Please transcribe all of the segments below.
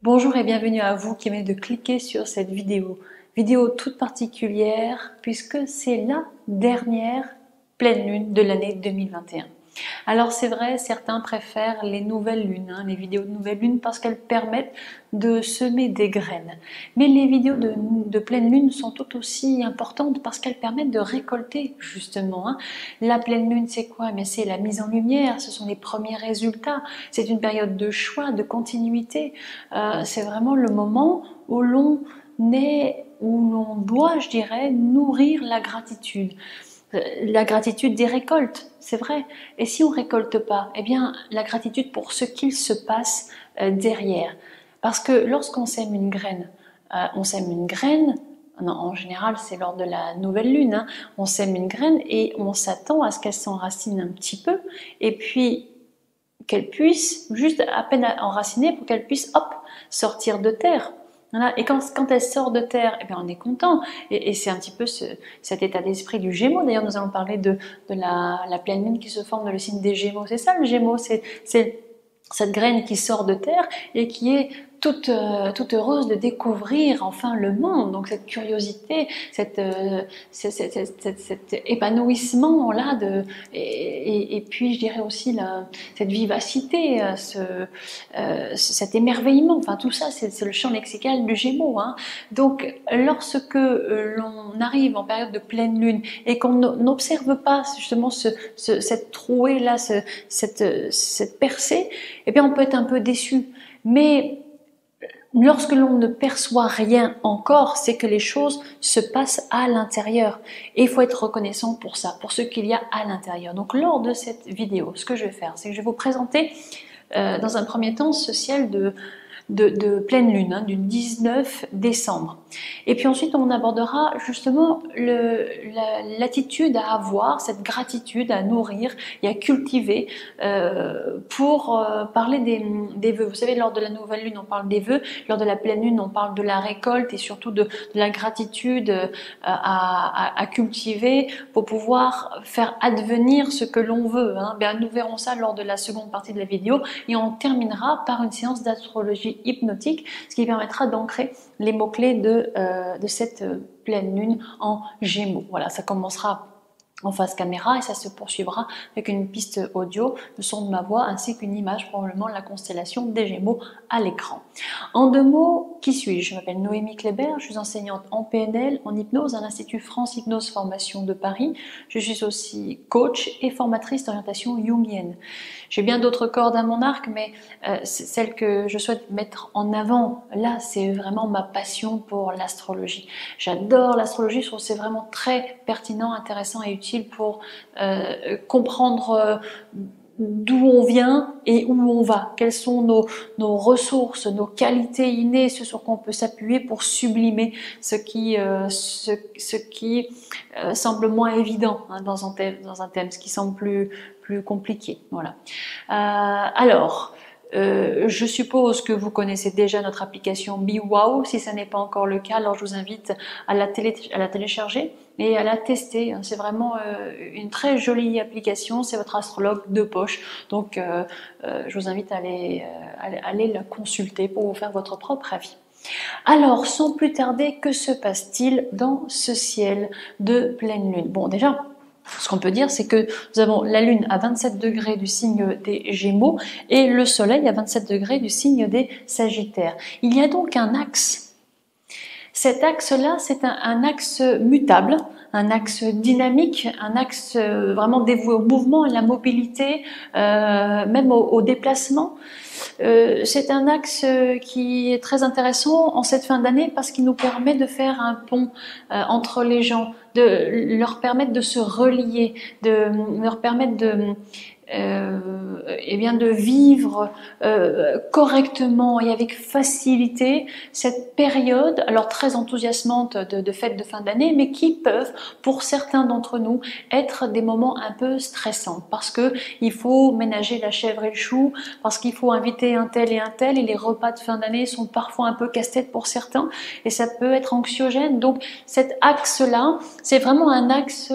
Bonjour et bienvenue à vous qui venez de cliquer sur cette vidéo. Vidéo toute particulière puisque c'est la dernière pleine lune de l'année 2021. Alors c'est vrai, certains préfèrent les nouvelles lunes, les vidéos de nouvelles lunes parce qu'elles permettent de semer des graines. Mais les vidéos de pleine lune sont tout aussi importantes parce qu'elles permettent de récolter justement. La pleine lune c'est quoi? Mais c'est la mise en lumière, ce sont les premiers résultats, c'est une période de choix, de continuité. C'est vraiment le moment où l'on est, où l'on doit, je dirais, nourrir la gratitude. La gratitude des récoltes, c'est vrai. Et si on récolte pas, eh bien, la gratitude pour ce qu'il se passe derrière. Parce que lorsqu'on sème une graine, en général c'est lors de la nouvelle lune, on sème une graine et on s'attend à ce qu'elle s'enracine un petit peu, et puis qu'elle puisse, juste à peine enraciner pour qu'elle puisse, hop, sortir de terre. Voilà. Et quand elle sort de terre, eh bien on est content. Et c'est un petit peu cet état d'esprit du Gémeaux. D'ailleurs, nous allons parler de la pleine lune qui se forme dans le signe des Gémeaux. C'est ça le Gémeaux, c'est cette graine qui sort de terre et qui est toute heureuse de découvrir enfin le monde. Donc cette curiosité, cet épanouissement là et puis je dirais aussi cette vivacité, cet émerveillement. Enfin tout ça, c'est le champ lexical du Gémeaux. Donc lorsque l'on arrive en période de pleine lune et qu'on n'observe pas justement cette trouée là, cette percée, eh bien on peut être un peu déçu. Mais lorsque l'on ne perçoit rien encore, c'est que les choses se passent à l'intérieur. Et il faut être reconnaissant pour ça, pour ce qu'il y a à l'intérieur. Donc lors de cette vidéo, ce que je vais faire, c'est que je vais vous présenter dans un premier temps ce ciel de pleine lune, du 19 décembre. Et puis ensuite, on abordera justement l'attitude à avoir, cette gratitude à nourrir et à cultiver pour parler des vœux. Vous savez, lors de la nouvelle lune, on parle des vœux. Lors de la pleine lune, on parle de la récolte et surtout de la gratitude à cultiver pour pouvoir faire advenir ce que l'on veut. Bien, nous verrons ça lors de la seconde partie de la vidéo et on terminera par une séance d'astrologie hypnotique, ce qui permettra d'ancrer les mots-clés de cette pleine lune en Gémeaux. Voilà, ça commencera en face caméra et ça se poursuivra avec une piste audio, le son de ma voix ainsi qu'une image, probablement la constellation des Gémeaux à l'écran. En deux mots, qui suis-je? Je m'appelle Noémie Kléber, je suis enseignante en PNL, en hypnose à l'Institut France Hypnose Formation de Paris. Je suis aussi coach et formatrice d'orientation jungienne. J'ai bien d'autres cordes à mon arc, mais celle que je souhaite mettre en avant, là, c'est vraiment ma passion pour l'astrologie. J'adore l'astrologie, je trouve que c'est vraiment très pertinent, intéressant et utile pour comprendre d'où on vient et où on va, quelles sont nos ressources, nos qualités innées, ce sur quoi on peut s'appuyer pour sublimer ce qui semble moins évident dans un thème, ce qui semble plus compliqué. Voilà. Je suppose que vous connaissez déjà notre application BeWow. Si ce n'est pas encore le cas, alors je vous invite à la télécharger et à la tester. C'est vraiment une très jolie application. C'est votre astrologue de poche. Donc, je vous invite à aller la consulter pour vous faire votre propre avis. Alors, sans plus tarder, que se passe-t-il dans ce ciel de pleine lune? Bon, déjà, ce qu'on peut dire, c'est que nous avons la Lune à 27 degrés du signe des Gémeaux et le Soleil à 27 degrés du signe des Sagittaires. Il y a donc un axe. Cet axe-là, c'est un axe mutable, un axe dynamique, un axe vraiment dévoué au mouvement, à la mobilité, même au déplacement. C'est un axe qui est très intéressant en cette fin d'année parce qu'il nous permet de faire un pont entre les gens, de leur permettre de se relier, de leur permettre de vivre correctement et avec facilité cette période, alors très enthousiasmante de fêtes de fin d'année, mais qui peuvent pour certains d'entre nous, être des moments un peu stressants parce que il faut ménager la chèvre et le chou, parce qu'il faut inviter un tel, et les repas de fin d'année sont parfois un peu casse-tête pour certains, et ça peut être anxiogène. Donc cet axe-là, c'est vraiment un axe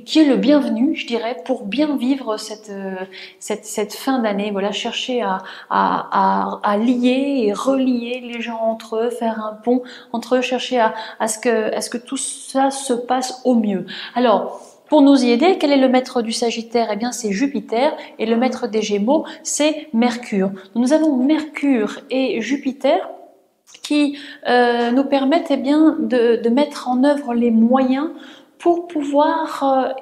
qui est le bienvenu, je dirais, pour bien vivre cette fin d'année. Voilà, chercher à lier et relier les gens entre eux, faire un pont entre eux, chercher à ce que tout ça se passe au mieux. Alors, pour nous y aider, quel est le maître du Sagittaire? Eh bien, c'est Jupiter, et le maître des Gémeaux, c'est Mercure. Nous avons Mercure et Jupiter qui nous permettent de mettre en œuvre les moyens pour pouvoir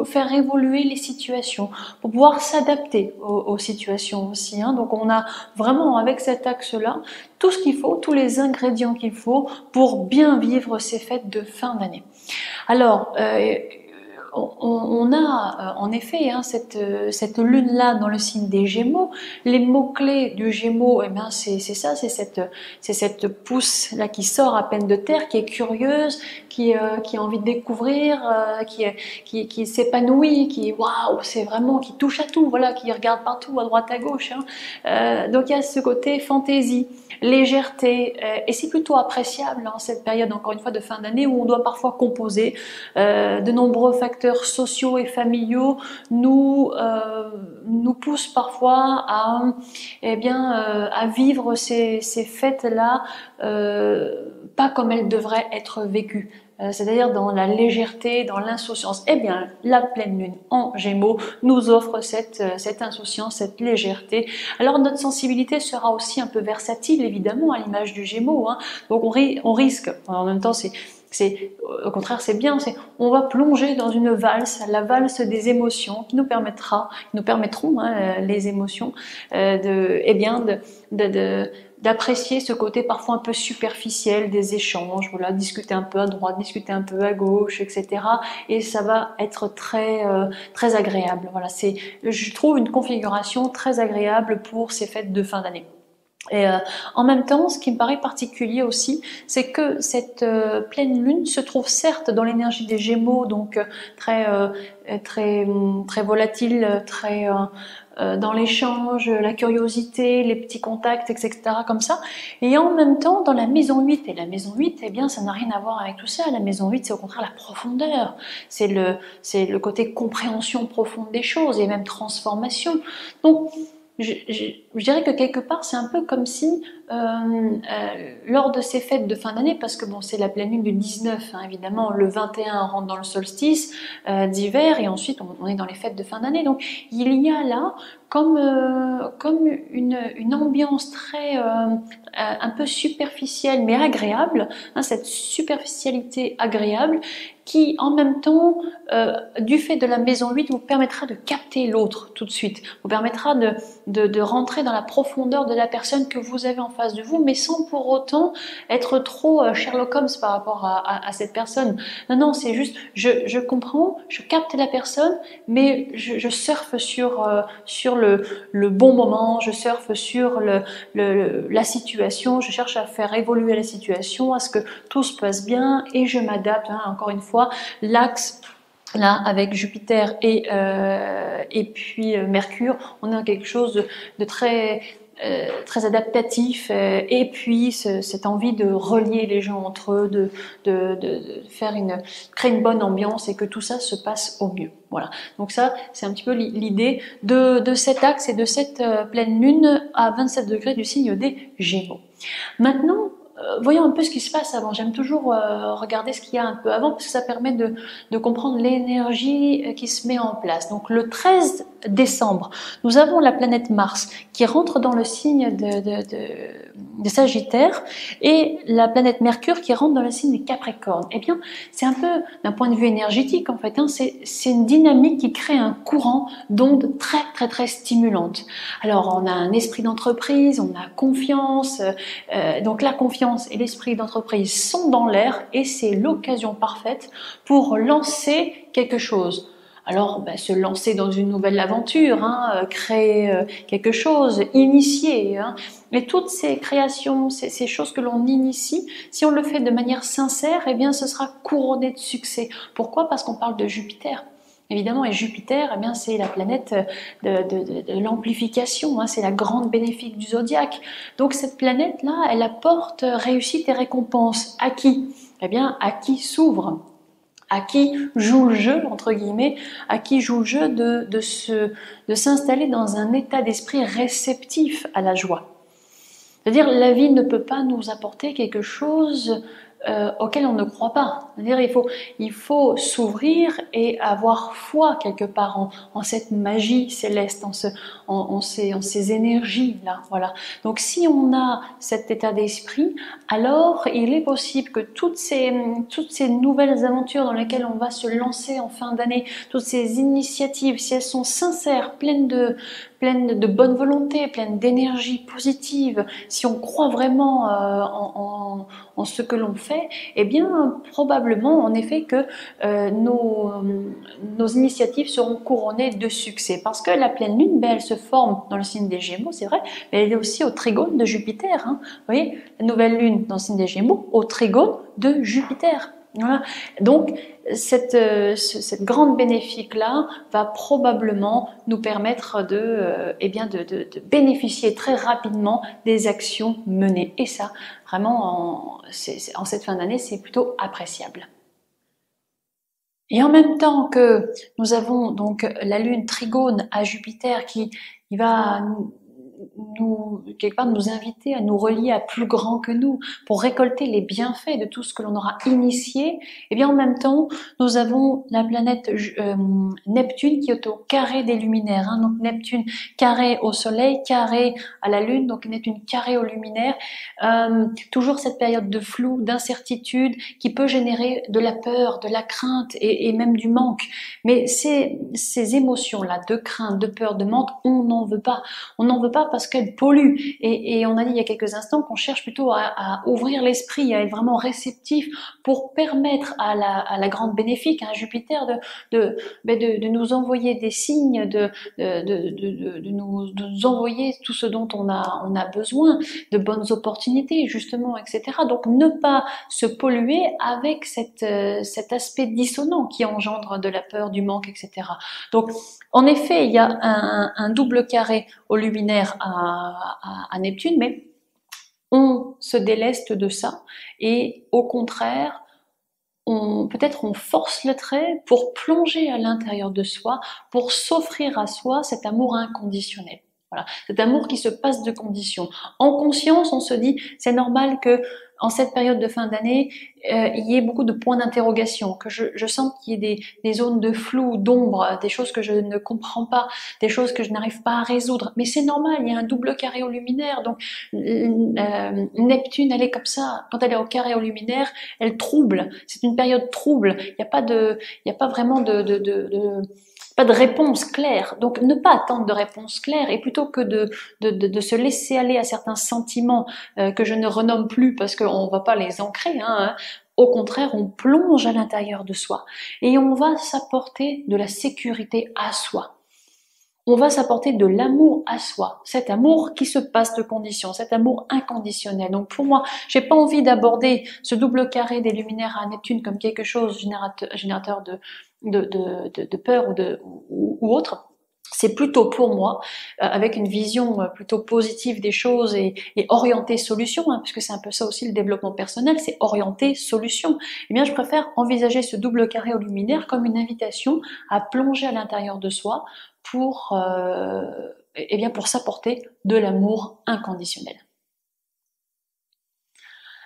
faire évoluer les situations, pour pouvoir s'adapter aux situations aussi. Donc on a vraiment avec cet axe-là tout ce qu'il faut, tous les ingrédients qu'il faut pour bien vivre ces fêtes de fin d'année. Alors, on a en effet cette lune-là dans le signe des Gémeaux. Les mots-clés du Gémeaux, eh bien, c'est ça, c'est cette pousse-là qui sort à peine de terre, qui est curieuse, qui a envie de découvrir, qui s'épanouit, waouh, c'est vraiment, qui touche à tout, voilà, qui regarde partout, à droite, à gauche. Donc il y a ce côté fantaisie, légèreté, et c'est plutôt appréciable cette période, encore une fois, de fin d'année où on doit parfois composer. De nombreux facteurs sociaux et familiaux nous poussent parfois à vivre ces fêtes-là pas comme elles devraient être vécues. C'est-à-dire dans la légèreté, dans l'insouciance. Eh bien, la pleine lune en Gémeaux nous offre cette insouciance, cette légèreté. Alors notre sensibilité sera aussi un peu versatile, évidemment, à l'image du Gémeaux. Donc on risque, en même temps au contraire c'est bien, on va plonger dans une valse, la valse des émotions qui nous permettront les émotions d'apprécier ce côté parfois un peu superficiel des échanges, voilà, discuter un peu à droite, discuter un peu à gauche, etc. Et ça va être très agréable. Voilà, je trouve une configuration très agréable pour ces fêtes de fin d'année. Et en même temps, ce qui me paraît particulier aussi, c'est que cette pleine lune se trouve certes dans l'énergie des Gémeaux, donc très volatile, très dans l'échange, la curiosité, les petits contacts, etc. comme ça. Et en même temps, dans la maison 8, et la maison 8, eh bien, ça n'a rien à voir avec tout ça. La maison 8, c'est au contraire la profondeur. C'est le côté compréhension profonde des choses et même transformation. Donc, je dirais que quelque part, c'est un peu comme si, lors de ces fêtes de fin d'année, parce que bon, c'est la pleine lune du 19, évidemment, le 21 on rentre dans le solstice d'hiver, et ensuite on est dans les fêtes de fin d'année. Donc il y a là comme une ambiance très un peu superficielle mais agréable, cette superficialité agréable qui en même temps, du fait de la maison 8, vous permettra de capter l'autre tout de suite, vous permettra de rentrer dans la profondeur de la personne que vous avez en face de vous, mais sans pour autant être trop Sherlock Holmes par rapport à cette personne. Non, c'est juste, je comprends, je capte la personne, mais je surfe sur le bon moment, je surfe sur la situation, je cherche à faire évoluer la situation, à ce que tout se passe bien, et je m'adapte, encore une fois, l'axe là avec Jupiter et puis Mercure, on a quelque chose de très adaptatif, et puis cette envie de relier les gens entre eux, de créer une bonne ambiance et que tout ça se passe au mieux. Voilà. Donc ça, c'est un petit peu l'idée de cet axe et de cette pleine lune à 27 degrés du signe des Gémeaux. Maintenant, voyons un peu ce qui se passe avant. J'aime toujours regarder ce qu'il y a un peu avant parce que ça permet de comprendre l'énergie qui se met en place. Donc le 13 décembre, nous avons la planète Mars qui rentre dans le signe de Sagittaire et la planète Mercure qui rentre dans le signe de Capricorne. Eh bien, c'est un peu, d'un point de vue énergétique en fait, c'est une dynamique qui crée un courant d'ondes très stimulante. Alors on a un esprit d'entreprise, on a confiance, donc la confiance et l'esprit d'entreprise sont dans l'air et c'est l'occasion parfaite pour lancer quelque chose. Alors, ben, se lancer dans une nouvelle aventure, hein, créer quelque chose, initier. Hein. Et toutes ces créations, ces choses que l'on initie, si on le fait de manière sincère, eh bien, ce sera couronné de succès. Pourquoi? Parce qu'on parle de Jupiter. Évidemment, et Jupiter, eh bien, c'est la planète de l'amplification, hein, c'est la grande bénéfique du zodiaque. Donc cette planète-là, elle apporte réussite et récompense. À qui? Eh bien, à qui s'ouvre, à qui joue le jeu, entre guillemets, à qui joue le jeu de s'installer dans un état d'esprit réceptif à la joie. C'est-à-dire, la vie ne peut pas nous apporter quelque chose auquel on ne croit pas. C'est-à-dire, il faut s'ouvrir et avoir foi quelque part en cette magie céleste, en ces énergies-là. Voilà. Donc, si on a cet état d'esprit, alors il est possible que toutes ces nouvelles aventures dans lesquelles on va se lancer en fin d'année, toutes ces initiatives, si elles sont sincères, pleines de bonne volonté, pleines d'énergie positive, si on croit vraiment en ce que l'on fait, eh bien probablement en effet que nos initiatives seront couronnées de succès. Parce que la pleine lune, ben, elle se forme dans le signe des Gémeaux, c'est vrai, mais elle est aussi au trigone de Jupiter. Hein. Vous voyez, la nouvelle lune dans le signe des Gémeaux, au trigone de Jupiter. Voilà. Donc, cette grande bénéfique-là va probablement nous permettre de bénéficier très rapidement des actions menées. Et ça, vraiment, en cette fin d'année, c'est plutôt appréciable. Et en même temps que nous avons donc la Lune trigone à Jupiter qui va quelque part nous inviter à nous relier à plus grand que nous pour récolter les bienfaits de tout ce que l'on aura initié, et bien en même temps nous avons la planète Neptune qui est au carré des luminaires, hein, donc Neptune carré au soleil, carré à la lune, donc Neptune carré au luminaire, toujours cette période de flou, d'incertitude qui peut générer de la peur, de la crainte et même du manque, mais ces émotions-là de crainte, de peur, de manque, on n'en veut pas parce qu'elle pollue. Et on a dit il y a quelques instants qu'on cherche plutôt à ouvrir l'esprit, à être vraiment réceptif pour permettre à la grande bénéfique, à Jupiter, de nous envoyer des signes, de nous envoyer tout ce dont on a besoin, de bonnes opportunités, justement, etc. Donc ne pas se polluer avec cet aspect dissonant qui engendre de la peur, du manque, etc. Donc en effet, il y a un double carré au luminaire à Neptune, mais on se déleste de ça et au contraire, peut-être on force le trait pour plonger à l'intérieur de soi, pour s'offrir à soi cet amour inconditionnel. Voilà, cet amour qui se passe de conditions. En conscience, on se dit, c'est normal que en cette période de fin d'année, il y ait beaucoup de points d'interrogation, que je sens qu'il y ait des zones de flou, d'ombre, des choses que je ne comprends pas, des choses que je n'arrive pas à résoudre. Mais c'est normal, il y a un double carré au luminaire, donc Neptune, elle est comme ça. Quand elle est au carré au luminaire, elle trouble. C'est une période trouble. Il n'y a pas vraiment pas de réponse claire. Donc ne pas attendre de réponse claire et plutôt que de se laisser aller à certains sentiments que je ne renomme plus parce qu'on ne va pas les ancrer, hein, au contraire, on plonge à l'intérieur de soi et on va s'apporter de la sécurité à soi. On va s'apporter de l'amour à soi, cet amour qui se passe de conditions, cet amour inconditionnel. Donc pour moi, j'ai pas envie d'aborder ce double carré des luminaires à Neptune comme quelque chose générateur de peur ou autre. C'est plutôt pour moi, avec une vision plutôt positive des choses et orientée solution, hein, puisque c'est un peu ça aussi le développement personnel, c'est orienté solution. Eh bien, je préfère envisager ce double carré au luminaire comme une invitation à plonger à l'intérieur de soi pour s'apporter de l'amour inconditionnel.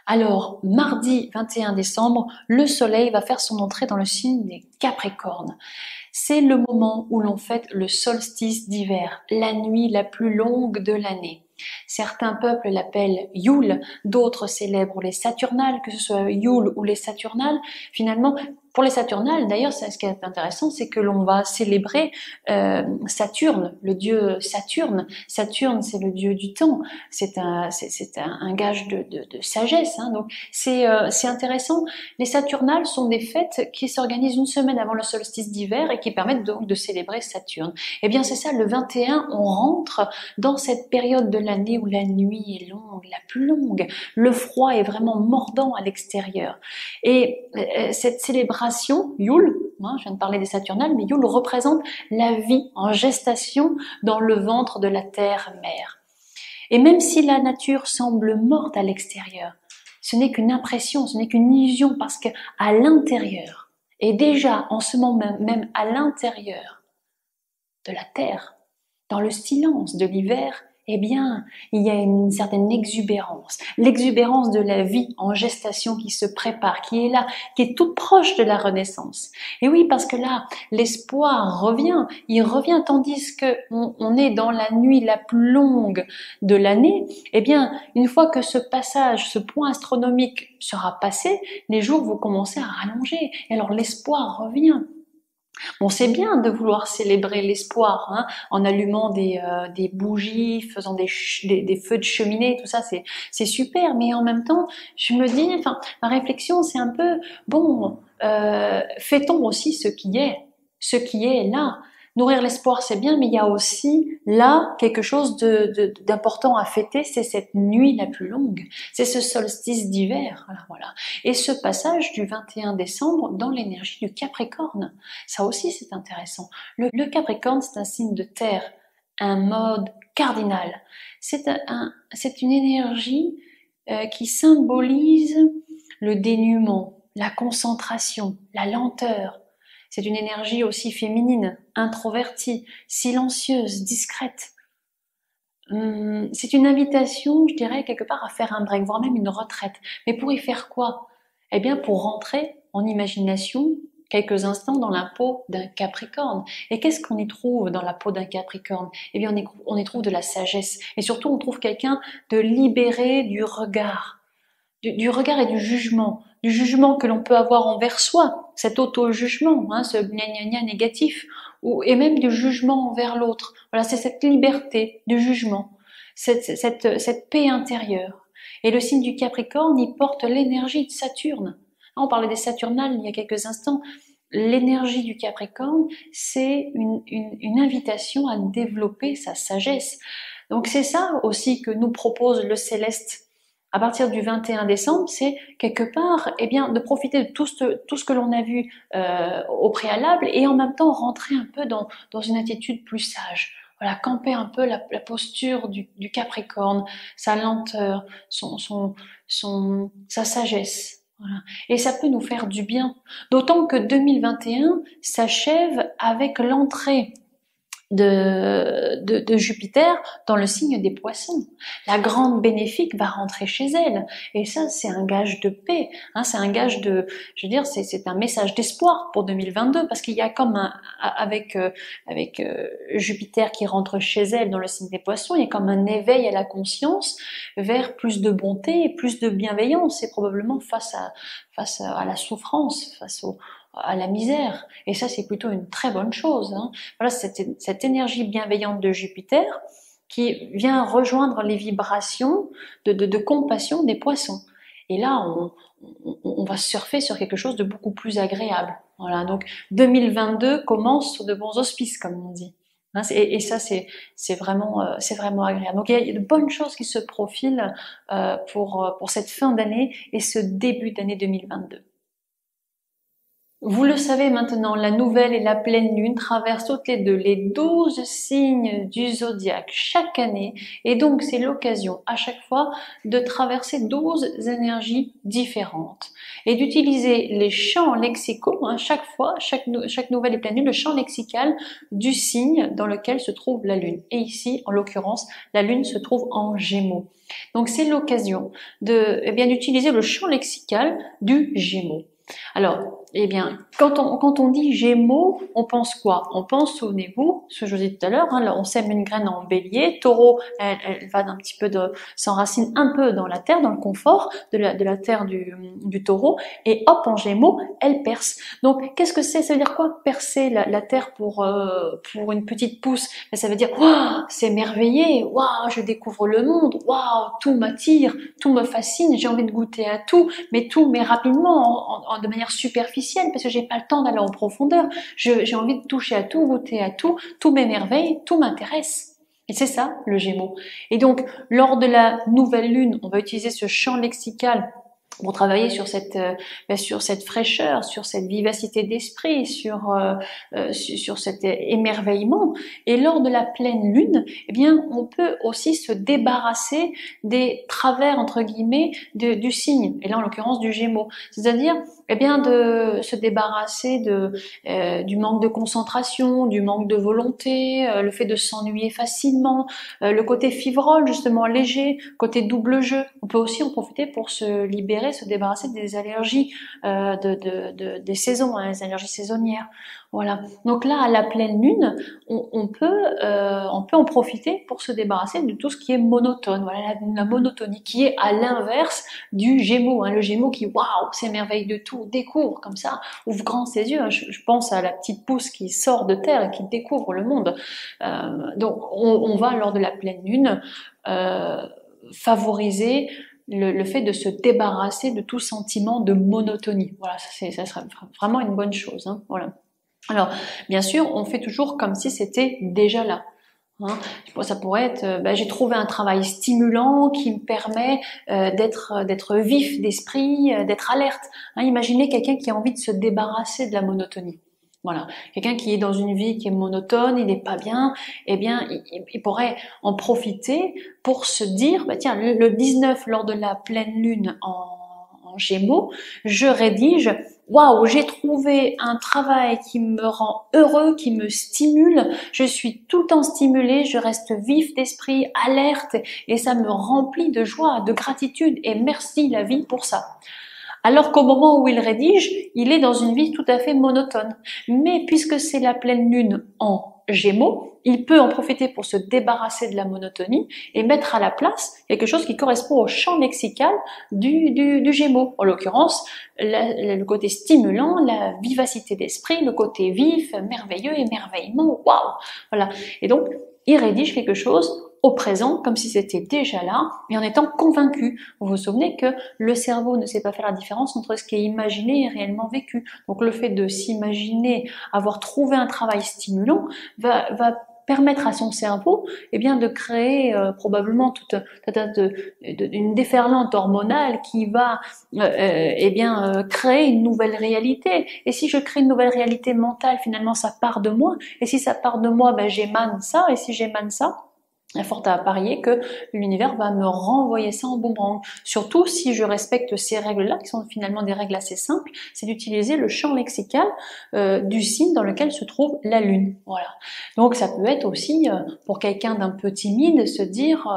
Alors, mardi 21 décembre, le soleil va faire son entrée dans le signe des Capricornes. C'est le moment où l'on fête le solstice d'hiver, la nuit la plus longue de l'année. Certains peuples l'appellent Yule, d'autres célèbrent les Saturnales, que ce soit Yule ou les Saturnales. Finalement, Pour les Saturnales, d'ailleurs, ce qui est intéressant, c'est que l'on va célébrer Saturne, le dieu Saturne. Saturne, c'est le dieu du temps. C'est un gage de sagesse. Hein. Donc, c'est intéressant. Les Saturnales sont des fêtes qui s'organisent une semaine avant le solstice d'hiver et qui permettent donc de célébrer Saturne. Eh bien, c'est ça, le 21, on rentre dans cette période de l'année où la nuit est longue, la plus longue. Le froid est vraiment mordant à l'extérieur. Et cette célébration, Yule, hein, je viens de parler des Saturnales, mais Yule représente la vie en gestation dans le ventre de la terre-mère. Et même si la nature semble morte à l'extérieur, ce n'est qu'une impression, ce n'est qu'une illusion, parce qu'à l'intérieur, et déjà en ce moment même à l'intérieur de la terre, dans le silence de l'hiver, eh bien, il y a une certaine exubérance. L'exubérance de la vie en gestation qui se prépare, qui est là, qui est toute proche de la renaissance. Et oui, parce que là, l'espoir revient. Il revient tandis que on est dans la nuit la plus longue de l'année. Eh bien, une fois que ce passage, ce point astronomique sera passé, les jours vont commencer à rallonger. Et alors, l'espoir revient. Bon, c'est bien de vouloir célébrer l'espoir, hein, en allumant des bougies, faisant des feux de cheminée, tout ça, c'est super. Mais en même temps, je me dis, enfin, ma réflexion, c'est un peu, bon, fêtons aussi ce qui est là. Nourrir l'espoir, c'est bien, mais il y a aussi là quelque chose d'important à fêter, c'est cette nuit la plus longue, c'est ce solstice d'hiver, voilà. Et ce passage du 21 décembre dans l'énergie du Capricorne, ça aussi c'est intéressant. Le Capricorne, c'est un signe de terre, un mode cardinal. C'est une énergie qui symbolise le dénuement, la concentration, la lenteur. C'est une énergie aussi féminine, introvertie, silencieuse, discrète. C'est une invitation, je dirais, quelque part à faire un break, voire même une retraite. Mais pour y faire quoi? Eh bien, pour rentrer en imagination quelques instants dans la peau d'un Capricorne. Et qu'est-ce qu'on y trouve dans la peau d'un Capricorne? Eh bien, on y trouve de la sagesse. Et surtout, on trouve quelqu'un de libéré du regard. Du regard et du jugement que l'on peut avoir envers soi, cet auto-jugement, hein, ce gna-gna-gna négatif, et même du jugement envers l'autre. Voilà, c'est cette liberté du jugement, cette paix intérieure. Et le signe du Capricorne, il porte l'énergie de Saturne. On parlait des Saturnales il y a quelques instants. L'énergie du Capricorne, c'est une invitation à développer sa sagesse. Donc c'est ça aussi que nous propose le Céleste. À partir du 21 décembre, c'est quelque part, eh bien, de profiter de tout ce que l'on a vu au préalable et en même temps rentrer un peu dans une attitude plus sage. Voilà, camper un peu la posture du Capricorne, sa lenteur, sa sagesse. Voilà. Et ça peut nous faire du bien. D'autant que 2021 s'achève avec l'entrée de Jupiter dans le signe des Poissons. La grande bénéfique va rentrer chez elle, et ça c'est un gage de paix, hein, c'est un gage de, je veux dire, c'est un message d'espoir pour 2022, parce qu'il y a comme avec Jupiter qui rentre chez elle dans le signe des Poissons, il y a comme un éveil à la conscience vers plus de bonté et plus de bienveillance, et probablement face à la souffrance, à la misère. Et ça, c'est plutôt une très bonne chose. Hein. Voilà, cette énergie bienveillante de Jupiter qui vient rejoindre les vibrations de compassion des Poissons. Et là, on va surfer sur quelque chose de beaucoup plus agréable. Voilà, donc 2022 commence sur de bons auspices, comme on dit. Hein, et ça, c'est vraiment agréable. Donc il y a de bonnes choses qui se profilent pour cette fin d'année et ce début d'année 2022. Vous le savez maintenant, la nouvelle et la pleine lune traversent toutes les deux les 12 signes du zodiaque chaque année, et donc c'est l'occasion à chaque fois de traverser 12 énergies différentes et d'utiliser les champs lexicaux, hein, chaque fois, chaque nouvelle et pleine lune, le champ lexical du signe dans lequel se trouve la lune. Et ici, en l'occurrence, la lune se trouve en Gémeaux. Donc c'est l'occasion d'utiliser le champ lexical du Gémeaux. Alors, eh bien, quand on dit Gémeaux, on pense quoi? On pense, souvenez-vous, ce que je vous ai dit tout à l'heure, hein, là, on sème une graine en Bélier, Taureau, elle va d'un petit peu s'enracine un peu dans la terre, dans le confort de la terre du Taureau, et hop, en Gémeaux, elle perce. Donc, qu'est-ce que c'est? Ça veut dire quoi? Percer la terre pour une petite pousse? Ben, ça veut dire, waouh, c'est émerveillé, waouh, je découvre le monde, waouh, tout m'attire, tout me fascine, j'ai envie de goûter à tout, mais rapidement, de manière superficielle, parce que j'ai pas le temps d'aller en profondeur. J'ai envie de toucher à tout, goûter à tout, tout m'émerveille, tout m'intéresse. Et c'est ça, le Gémeaux. Et donc, lors de la nouvelle lune, on va utiliser ce champ lexical pour travailler sur cette fraîcheur, sur cette vivacité d'esprit, sur cet émerveillement. Et lors de la pleine lune, eh bien, on peut aussi se débarrasser des travers, entre guillemets, du signe, et là, en l'occurrence, du Gémeaux. C'est-à-dire, eh bien, de se débarrasser du manque de concentration, du manque de volonté, le fait de s'ennuyer facilement, le côté fivrole, justement, léger, côté double jeu. On peut aussi en profiter pour se libérer, se débarrasser des allergies des saisons, hein, les allergies saisonnières. Voilà. Donc là, à la pleine lune, on peut en profiter pour se débarrasser de tout ce qui est monotone. Voilà, la monotonie qui est à l'inverse du Gémeaux. Hein, le Gémeaux qui, waouh, s'émerveille de tout, découvre comme ça, ouvre grand ses yeux. Hein. Je pense à la petite pousse qui sort de terre et qui découvre le monde. Donc, on va lors de la pleine lune favoriser le fait de se débarrasser de tout sentiment de monotonie. Voilà, ça serait vraiment une bonne chose. Hein, voilà. Alors, bien sûr, on fait toujours comme si c'était déjà là. Hein. Ça pourrait être, j'ai trouvé un travail stimulant qui me permet d'être vif d'esprit, d'être alerte. Hein, imaginez quelqu'un qui a envie de se débarrasser de la monotonie. Voilà, quelqu'un qui est dans une vie qui est monotone, il n'est pas bien, eh bien, il pourrait en profiter pour se dire, tiens, le 19, lors de la pleine lune en Gémeaux, je rédige, waouh, j'ai trouvé un travail qui me rend heureux, qui me stimule, je suis tout le temps stimulée, je reste vif d'esprit, alerte, et ça me remplit de joie, de gratitude, et merci la vie pour ça. Alors qu'au moment où il rédige, il est dans une vie tout à fait monotone. Mais puisque c'est la pleine lune en Gémeaux, il peut en profiter pour se débarrasser de la monotonie et mettre à la place quelque chose qui correspond au champ lexical du Gémeaux. En l'occurrence, le côté stimulant, la vivacité d'esprit, le côté vif, merveilleux, émerveillement, waouh. Voilà. Et donc, il rédige quelque chose au présent, comme si c'était déjà là, et en étant convaincu. Vous vous souvenez que le cerveau ne sait pas faire la différence entre ce qui est imaginé et réellement vécu. Donc le fait de s'imaginer avoir trouvé un travail stimulant va permettre à son cerveau de créer probablement toute une déferlante hormonale qui va créer une nouvelle réalité. Et si je crée une nouvelle réalité mentale, finalement ça part de moi. Et si ça part de moi, j'émane ça. Et si j'émane ça, il y a fort à parier que l'univers va me renvoyer ça en boomerang. Surtout si je respecte ces règles-là, qui sont finalement des règles assez simples, c'est d'utiliser le champ lexical du signe dans lequel se trouve la lune. Voilà. Donc ça peut être aussi, pour quelqu'un d'un peu timide, se dire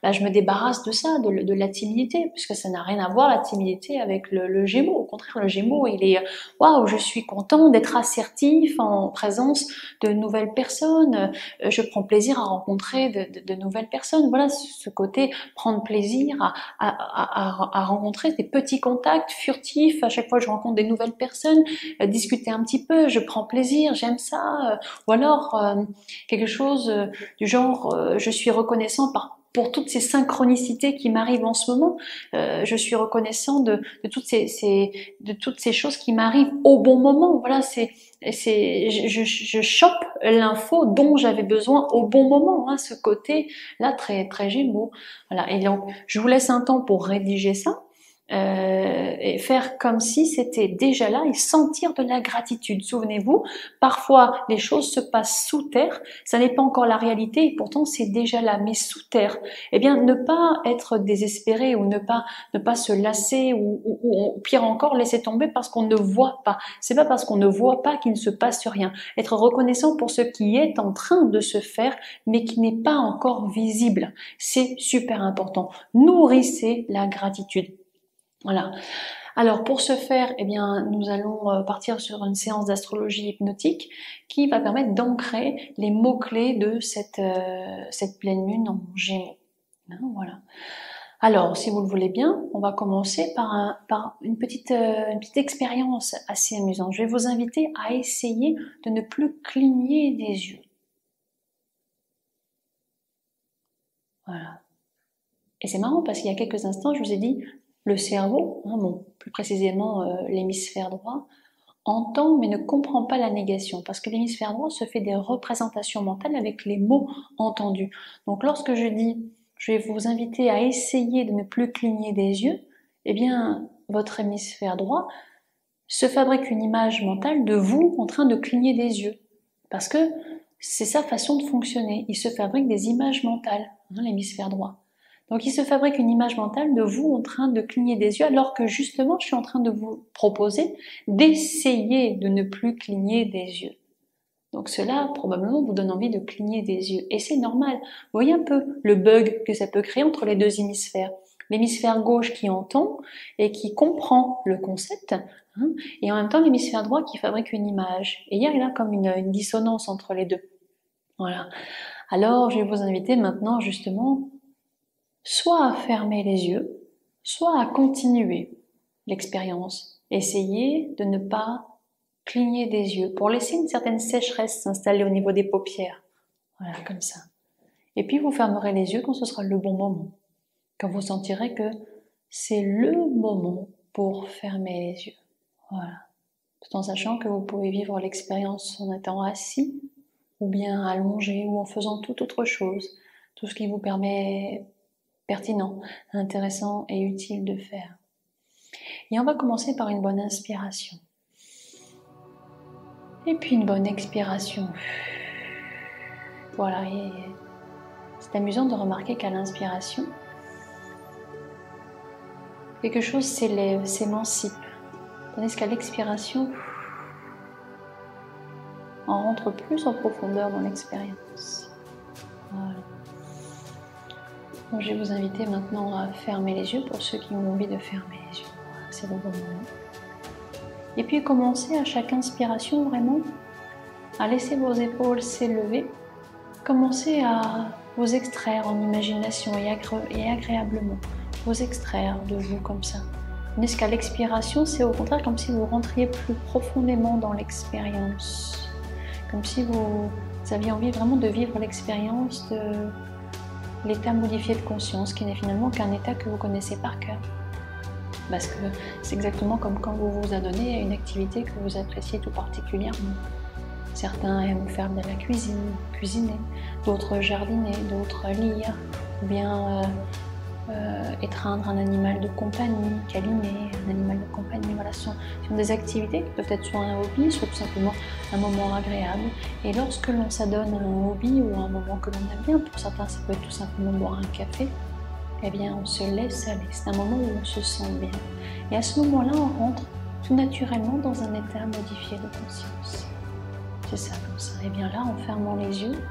je me débarrasse de ça, de la timidité, puisque ça n'a rien à voir la timidité avec le Gémeaux. Au contraire, le Gémeaux, il est waouh, je suis content d'être assertif en présence de nouvelles personnes, je prends plaisir à rencontrer de nouvelles personnes. Voilà, ce côté prendre plaisir à rencontrer des petits contacts furtifs. À chaque fois que je rencontre des nouvelles personnes, discuter un petit peu, je prends plaisir, j'aime ça. Ou alors quelque chose du genre, je suis reconnaissant pour toutes ces synchronicités qui m'arrivent en ce moment. Je suis reconnaissant de toutes ces choses qui m'arrivent au bon moment. Voilà, je chope l'info dont j'avais besoin au bon moment, hein, ce côté là très très Gémeaux. Voilà. Et donc je vous laisse un temps pour rédiger ça. Et faire comme si c'était déjà là et sentir de la gratitude. Souvenez-vous, parfois les choses se passent sous terre, ça n'est pas encore la réalité et pourtant c'est déjà là, mais sous terre. Eh bien, ne pas être désespéré ou ne pas se lasser ou pire encore laisser tomber parce qu'on ne voit pas. C'est pas parce qu'on ne voit pas qu'il ne se passe rien. Être reconnaissant pour ce qui est en train de se faire mais qui n'est pas encore visible. C'est super important. Nourrissez la gratitude. Voilà. Alors pour ce faire, eh bien, nous allons partir sur une séance d'astrologie hypnotique qui va permettre d'ancrer les mots-clés de cette pleine lune en Gémeaux. Hein, voilà. Alors, si vous le voulez bien, on va commencer par une petite expérience assez amusante. Je vais vous inviter à essayer de ne plus cligner des yeux. Voilà. Et c'est marrant parce qu'il y a quelques instants, je vous ai dit, le cerveau, hein, bon, plus précisément l'hémisphère droit, entend mais ne comprend pas la négation, parce que l'hémisphère droit se fait des représentations mentales avec les mots entendus. Donc lorsque je dis, je vais vous inviter à essayer de ne plus cligner des yeux, eh bien, votre hémisphère droit se fabrique une image mentale de vous en train de cligner des yeux, parce que c'est sa façon de fonctionner. Il se fabrique des images mentales, hein, l'hémisphère droit. Donc il se fabrique une image mentale de vous en train de cligner des yeux, alors que justement je suis en train de vous proposer d'essayer de ne plus cligner des yeux. Donc cela probablement vous donne envie de cligner des yeux. Et c'est normal. Vous voyez un peu le bug que ça peut créer entre les deux hémisphères. L'hémisphère gauche qui entend et qui comprend le concept, hein, et en même temps l'hémisphère droit qui fabrique une image. Et il y a là comme une dissonance entre les deux. Voilà. Alors je vais vous inviter maintenant justement soit à fermer les yeux, soit à continuer l'expérience. Essayez de ne pas cligner des yeux pour laisser une certaine sécheresse s'installer au niveau des paupières. Voilà, comme ça. Et puis vous fermerez les yeux quand ce sera le bon moment. Quand vous sentirez que c'est le moment pour fermer les yeux. Voilà. Tout en sachant que vous pouvez vivre l'expérience en étant assis, ou bien allongé, ou en faisant toute autre chose. Tout ce qui vous permet pertinent, intéressant et utile de faire. Et on va commencer par une bonne inspiration. Et puis une bonne expiration. Voilà, et c'est amusant de remarquer qu'à l'inspiration, quelque chose s'élève, s'émancipe, tandis qu'à l'expiration, on rentre plus en profondeur dans l'expérience. Voilà. Donc je vais vous inviter maintenant à fermer les yeux pour ceux qui ont envie de fermer les yeux. Voilà, c'est le bon moment. Et puis commencez à chaque inspiration vraiment à laisser vos épaules s'élever. Commencez à vous extraire en imagination et agréablement. Vous extraire de vous comme ça. Tandis qu'à l'expiration, c'est au contraire comme si vous rentriez plus profondément dans l'expérience. Comme si vous aviez envie vraiment de vivre l'expérience de l'état modifié de conscience, qui n'est finalement qu'un état que vous connaissez par cœur. Parce que c'est exactement comme quand vous vous adonnez à une activité que vous appréciez tout particulièrement. Certains aiment faire de la cuisine, cuisiner, d'autres jardiner, d'autres lire, ou bien étreindre un animal de compagnie, câliner un animal de compagnie. Voilà, ce sont des activités qui peuvent être soit un hobby, soit tout simplement un moment agréable. Et lorsque l'on s'adonne à un hobby ou à un moment que l'on aime bien, pour certains ça peut être tout simplement boire un café, eh bien on se laisse aller. C'est un moment où on se sent bien. Et à ce moment-là, on rentre tout naturellement dans un état modifié de conscience. C'est ça, comme ça. Et bien là, en fermant les yeux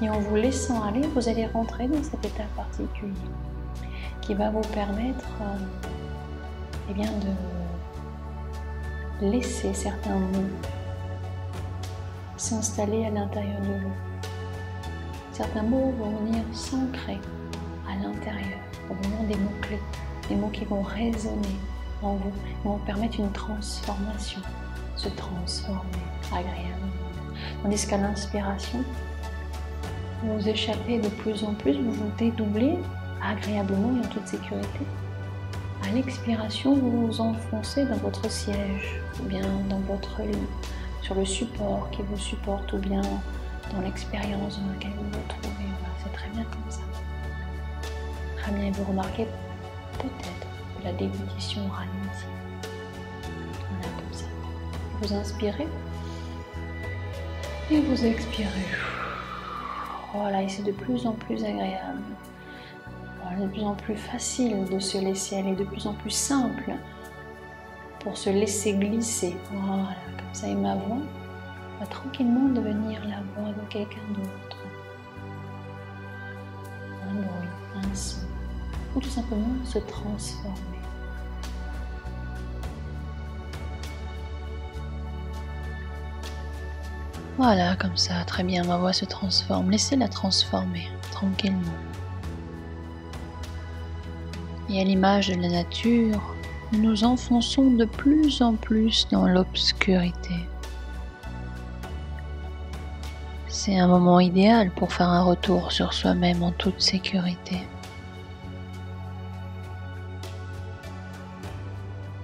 et en vous laissant aller, vous allez rentrer dans cet état particulier qui va vous permettre eh bien, de laisser certains mots s'installer à l'intérieur de vous. Certains mots vont venir s'ancrer à l'intérieur, vont venir des mots-clés, des mots qui vont résonner en vous, qui vont permettre une transformation, se transformer agréablement. Tandis qu'à l'inspiration, vous échappez de plus en plus, vous vous dédoublez agréablement et en toute sécurité. À l'expiration, vous vous enfoncez dans votre siège, ou bien dans votre lit, sur le support qui vous supporte, ou bien dans l'expérience dans laquelle vous vous trouvez. Voilà, c'est très bien comme ça. Très bien, et vous remarquez peut-être que la déglutition ralentit. Voilà, comme ça. Vous inspirez et vous expirez. Voilà, et c'est de plus en plus agréable. Voilà, de plus en plus facile de se laisser aller, de plus en plus simple pour se laisser glisser. Voilà, comme ça, et ma voix va tranquillement devenir la voix de quelqu'un d'autre. Un bruit, un son, ou tout simplement se transformer. Voilà, comme ça, très bien, ma voix se transforme. Laissez-la transformer, tranquillement. Et à l'image de la nature, nous nous enfonçons de plus en plus dans l'obscurité. C'est un moment idéal pour faire un retour sur soi-même en toute sécurité.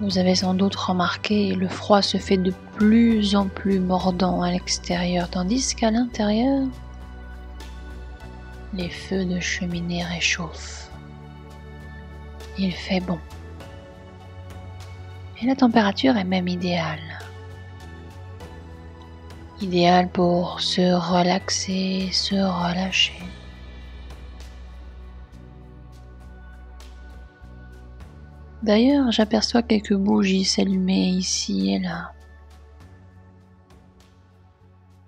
Vous avez sans doute remarqué, le froid se fait de plus en plus mordant à l'extérieur, tandis qu'à l'intérieur, les feux de cheminée réchauffent. Il fait bon. Et la température est même idéale. Idéale pour se relaxer, se relâcher. D'ailleurs, j'aperçois quelques bougies s'allumer ici et là.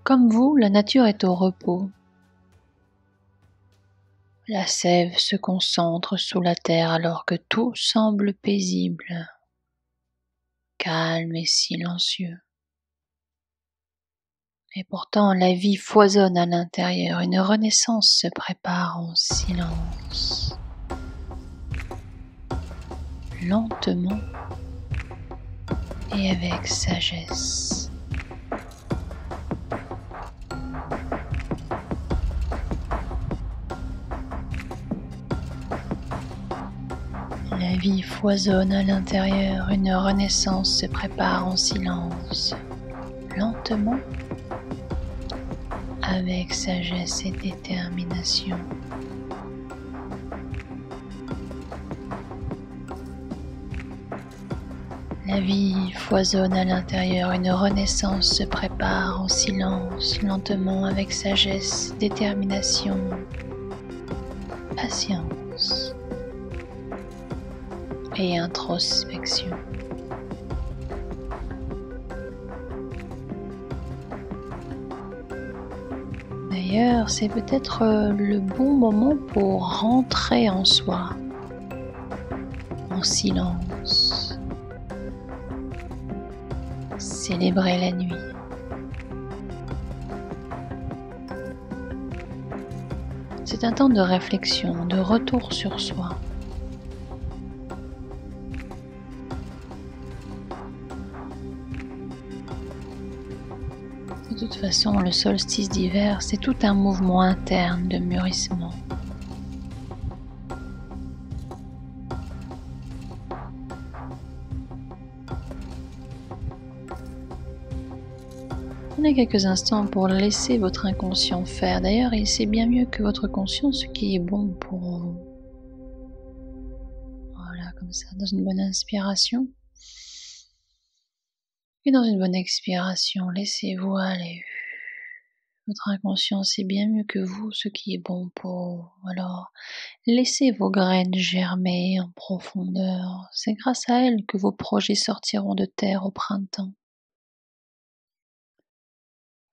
Comme vous, la nature est au repos. La sève se concentre sous la terre alors que tout semble paisible, calme et silencieux. Et pourtant, la vie foisonne à l'intérieur. Une renaissance se prépare en silence. Lentement et avec sagesse. La vie foisonne à l'intérieur, une renaissance se prépare en silence, lentement, avec sagesse et détermination. La vie foisonne à l'intérieur, une renaissance se prépare en silence, lentement, avec sagesse, détermination, patience et introspection. D'ailleurs, c'est peut-être le bon moment pour rentrer en soi, en silence. Célébrer la nuit. C'est un temps de réflexion, de retour sur soi. De toute façon, le solstice d'hiver, c'est tout un mouvement interne de mûrissement. Prenez quelques instants pour laisser votre inconscient faire. D'ailleurs, il sait bien mieux que votre conscient ce qui est bon pour vous. Voilà, comme ça, dans une bonne inspiration. Et dans une bonne expiration, laissez-vous aller. Votre inconscient sait bien mieux que vous ce qui est bon pour vous. Alors, laissez vos graines germer en profondeur. C'est grâce à elles que vos projets sortiront de terre au printemps.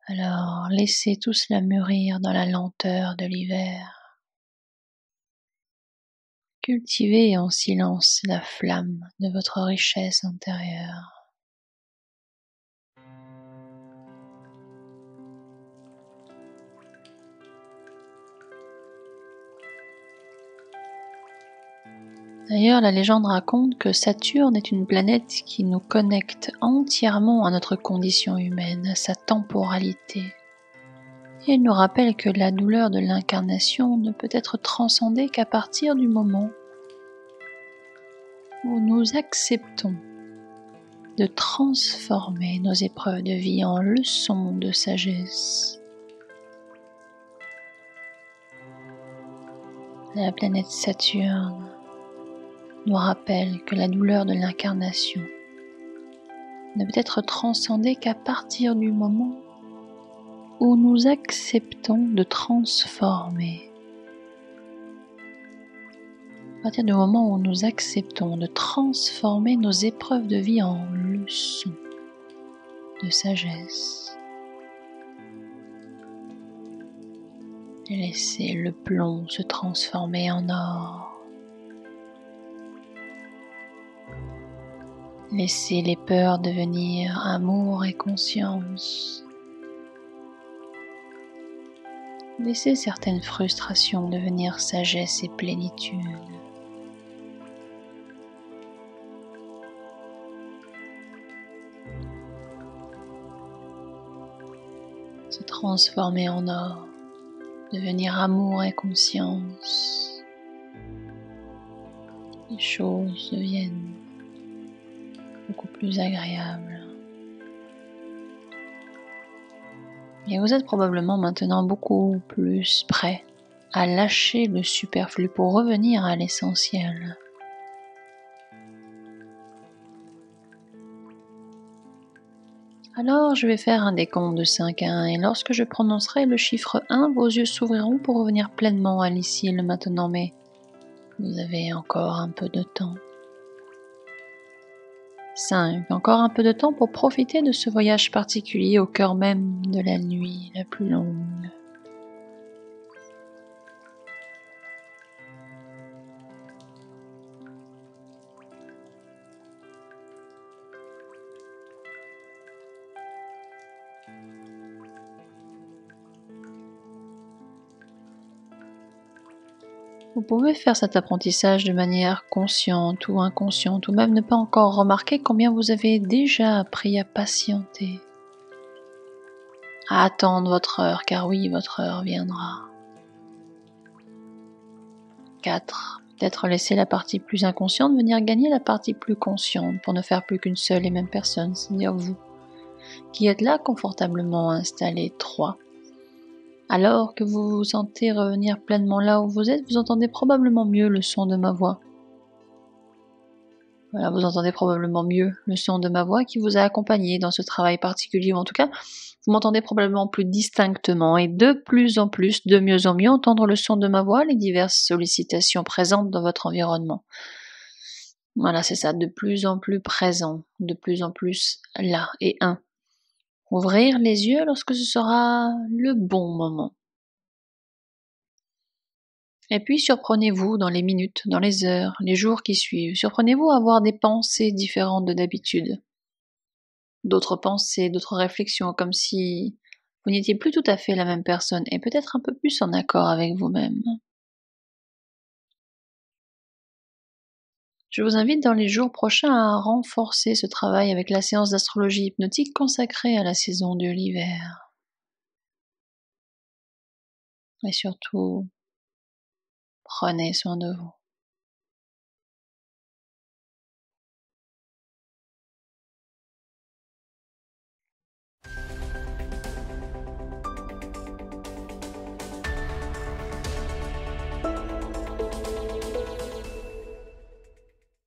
Alors, laissez tout cela mûrir dans la lenteur de l'hiver. Cultivez en silence la flamme de votre richesse intérieure. D'ailleurs, la légende raconte que Saturne est une planète qui nous connecte entièrement à notre condition humaine, à sa temporalité. Et elle nous rappelle que la douleur de l'incarnation ne peut être transcendée qu'à partir du moment où nous acceptons de transformer nos épreuves de vie en leçons de sagesse. La planète Saturne nous rappelle que la douleur de l'incarnation ne peut être transcendée qu'à partir du moment où nous acceptons de transformer. À partir du moment où nous acceptons de transformer nos épreuves de vie en leçons de sagesse. Et laissez le plomb se transformer en or. Laissez les peurs devenir amour et conscience. Laissez certaines frustrations devenir sagesse et plénitude. Se transformer en or, devenir amour et conscience. Les choses deviennent beaucoup plus agréables. Et vous êtes probablement maintenant beaucoup plus prêt à lâcher le superflu pour revenir à l'essentiel. Alors je vais faire un décompte de 5 à 1 et lorsque je prononcerai le chiffre 1, vos yeux s'ouvriront pour revenir pleinement à l'ici et le maintenant, mais vous avez encore un peu de temps. 5. Encore un peu de temps pour profiter de ce voyage particulier au cœur même de la nuit la plus longue. Vous pouvez faire cet apprentissage de manière consciente ou inconsciente, ou même ne pas encore remarquer combien vous avez déjà appris à patienter, à attendre votre heure, car oui, votre heure viendra. 4. Peut-être laisser la partie plus inconsciente venir gagner la partie plus consciente pour ne faire plus qu'une seule et même personne, c'est-à-dire vous, qui êtes là confortablement installé. 3. Alors que vous vous sentez revenir pleinement là où vous êtes, vous entendez probablement mieux le son de ma voix. Voilà, vous entendez probablement mieux le son de ma voix qui vous a accompagné dans ce travail particulier, ou en tout cas, vous m'entendez probablement plus distinctement et de plus en plus, de mieux en mieux, entendre le son de ma voix, les diverses sollicitations présentes dans votre environnement. Voilà, c'est ça, de plus en plus présent, de plus en plus là. Et 1. Ouvrir les yeux lorsque ce sera le bon moment. Et puis surprenez-vous dans les minutes, dans les heures, les jours qui suivent. Surprenez-vous à avoir des pensées différentes de d'habitude. D'autres pensées, d'autres réflexions, comme si vous n'étiez plus tout à fait la même personne et peut-être un peu plus en accord avec vous-même. Je vous invite dans les jours prochains à renforcer ce travail avec la séance d'astrologie hypnotique consacrée à la saison de l'hiver. Et surtout, prenez soin de vous.